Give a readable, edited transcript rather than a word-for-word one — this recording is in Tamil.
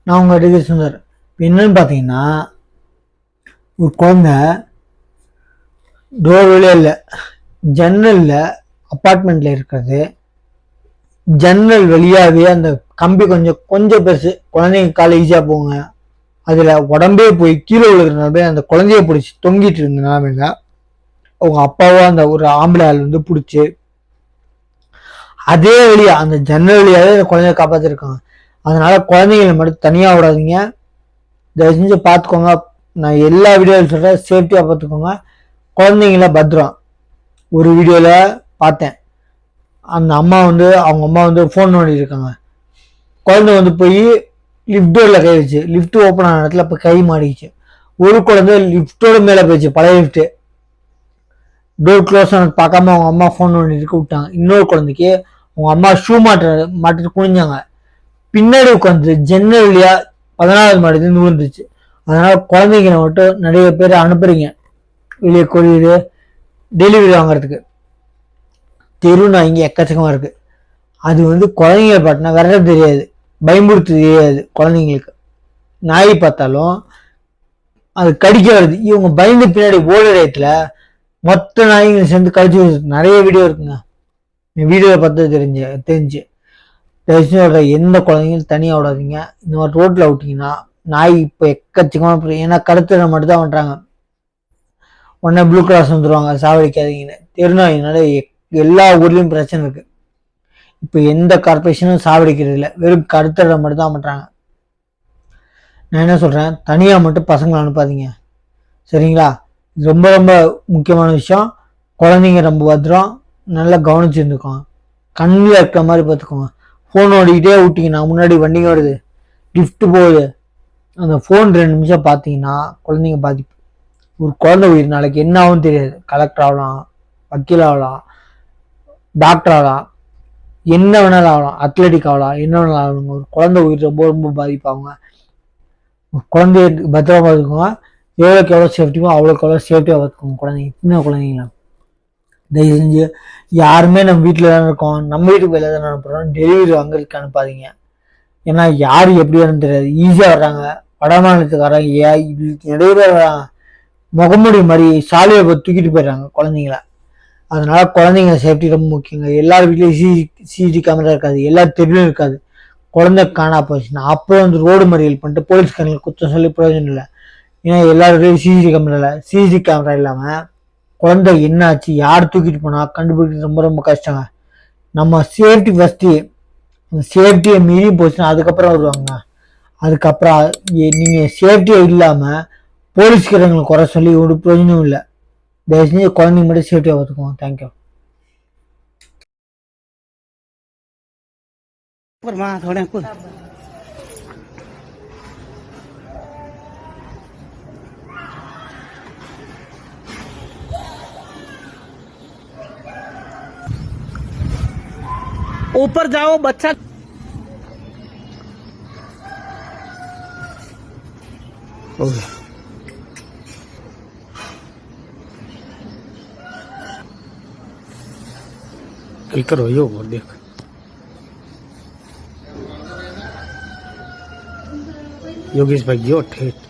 நான் உங்கள் டிகிரி சுந்தர். என்னன்னு பார்த்தீங்கன்னா, ஒரு குழந்தை டோர் வழியா இல்லை, ஜன்னலில் அப்பார்ட்மெண்ட்டில் இருக்கிறது, ஜன்னல் வழியாகவே அந்த கம்பி கொஞ்சம் பெருசு, குழந்தைங்க காலை ஈஸியாக போங்க, அதில் உடம்பே போய் கீழே விழுகிறனால அந்த குழந்தைய பிடிச்சி தொங்கிட்டு இருந்த நிலமையில அவங்க அப்பாவோ அந்த ஒரு ஆம்பளை ஆள் வந்து பிடிச்சி அதே வழியா அந்த ஜன்னல் வழியாவே அந்த குழந்தைய காப்பாற்றிருக்காங்க. அதனால குழந்தைங்களை மட்டும் தனியாக விடாதீங்க, தயவு செஞ்சு பார்த்துக்கோங்க. நான் எல்லா வீடியோவில் சொல்கிறேன், சேஃப்டியாக பார்த்துக்கோங்க, குழந்தைங்கள பத்திரம். ஒரு வீடியோவில் பார்த்தேன், அந்த அம்மா வந்து அவங்க அம்மா வந்து ஃபோன் நோண்டிட்டு இருக்காங்க, குழந்தை வந்து போய் லிஃப்ட் டோரில் கை வச்சு, லிஃப்ட் ஓப்பன் ஆன இடத்துல இப்போ கை மாடிச்சு. ஒரு குழந்தை லிஃப்டோட மேலே போயிடுச்சு, பழைய லிஃப்ட்டு டோர் க்ளோஸ் ஆனது பார்க்காம அவங்க அம்மா ஃபோன் நோண்டிட்டு விட்டாங்க. இன்னொரு குழந்தைக்கு அவங்க அம்மா ஷூ மாட்டிட்டு குனிஞ்சாங்க, பின்னாடி உட்காந்து ஜன்னல் வழியா 14வது மாடிலேருந்து விழுந்துச்சு. அதனால குழந்தைங்களை மட்டும் நிறைய பேர் அனுப்புறீங்க வெளியே கொரியரு டெலிவரி வாங்குறதுக்கு. தெரு நாய்ங்க எக்கச்சக்கமாக இருக்கு. அது வந்து குழந்தைங்களை பாட்டினா விரட்ட தெரியாது, பயமுறுத்த தெரியாது. குழந்தைங்களுக்கு நாய் பார்த்தாலும் அது கடிக்க வருது, இவங்க பயந்து பின்னாடி ஓடுறதுல மொத்த நாய்களை சேர்ந்து கடிச்சு நிறைய வீடியோ இருக்குங்க. வீடியோவை பார்த்து தெரிஞ்சு தயவுசெய்து எந்த குழந்தைங்களும் தனியாக விடாதீங்க. இந்த மாதிரி ரோட்டில் விட்டிங்கன்னா நாய் இப்போ எக்கச்சக்கமாக, ஏன்னா கருத்து மட்டும் தான் பண்ணுறாங்க, உடனே ப்ளூ கிராஸ் வந்துடுவாங்க சாவடிக்காதீங்கன்னு. தெருநாயினால எல்லா ஊர்லேயும் பிரச்சனை இருக்கு. இப்போ எந்த கார்பரேஷனும் சாவடிக்கிறது இல்லை, வெறும் கருத்தடை மட்டும் தான் பண்ணுறாங்க. நான் என்ன சொல்கிறேன், தனியாக மட்டும் பசங்களை அனுப்பாதீங்க, சரிங்களா? இது ரொம்ப ரொம்ப முக்கியமான விஷயம். குழந்தைங்க ரொம்ப பத்திரம், நல்லா கவனிச்சு இருந்துக்கோங்க, கண்ணில் இருக்கிற மாதிரி பார்த்துக்கோங்க. ஃபோன் ஓடிக்கிட்டே விட்டிங்கன்னா முன்னாடி வண்டிங்க வருது, லிஃப்ட் போகுது, அந்த ஃபோன் 2 நிமிஷம் பார்த்தீங்கன்னா குழந்தைங்க பாதிப்பு. ஒரு குழந்தை உயிர் நாளைக்கு என்ன ஆகும் தெரியாது, கலெக்டர் ஆகலாம், வக்கீல் ஆகலாம், டாக்டர் ஆகலாம், என்ன வேணாலும் ஆகலாம், அத்லெட்டிக் ஆகலாம், என்ன வேணாலும் ஆகலாம். ஒரு குழந்தை உயிர் ரொம்ப ரொம்ப பாதிப்பாங்க. ஒரு குழந்தைய பத்திரமா பார்த்துக்கோங்க, எவ்வளோக்கு எவ்வளோ சேஃப்டியோ அவ்வளோக்கு எவ்வளோ சேஃப்டியாக பார்த்துக்கோங்க. குழந்தைங்க சின்ன குழந்தைங்களா தயவு செஞ்சு யாருமே நம்ம வீட்டில் தானே இருக்கோம், நம்ம வீட்டுக்கு வெளியே தானே அனுப்புகிறோம், டெலிவரி வாங்குறதுக்கு அனுப்பாதீங்க. ஏன்னா யார் எப்படி வரணும் தெரியாது, ஈஸியாக வர்றாங்க, வடமாநிலத்துக்கு வர்றாங்க, நிறைய பேர் வர்றாங்க, முகமுடி மாதிரி சாலையை தூக்கிட்டு போயிடுறாங்க குழந்தைங்கள. அதனால குழந்தைங்க சேஃப்டி ரொம்ப முக்கியங்க. எல்லார் வீட்லேயும் சிசிடிவி கேமரா இருக்காது, எல்லா தெருவிலும் இருக்காது. குழந்தை காணா போச்சுன்னா அப்புறம் வந்து ரோடு மறியல் பண்ணிட்டு போலீஸ்காரங்களுக்கு குற்றம் சொல்லி பிரயோஜனம் இல்லை. ஏன்னா எல்லாருடையும் சிசிடிவி கேமரா இல்லாமல் குழந்தை என்னாச்சு, யார் தூக்கிட்டு போனா கண்டுபிடிக்கிறது ரொம்ப ரொம்ப கஷ்டங்க. நம்ம சேஃப்டி ஃபஸ்ட்டு, சேஃப்டியை மீறி போச்சுன்னா அதுக்கப்புறம் வருவாங்க. அதுக்கப்புறம் நீங்கள் சேஃப்டியை இல்லாமல் போலீஸ்காரங்களுக்கு குறை சொல்லி ஒரு பிரயோஜனம் இல்லை. தயவு செஞ்சு குழந்தைங்க மட்டும் சேஃப்டியாக பார்த்துக்குவோம். தேங்க்யூ. ऊपर जाओ बच्चा। करो यो और देख, योगेश भाई यो ठेठ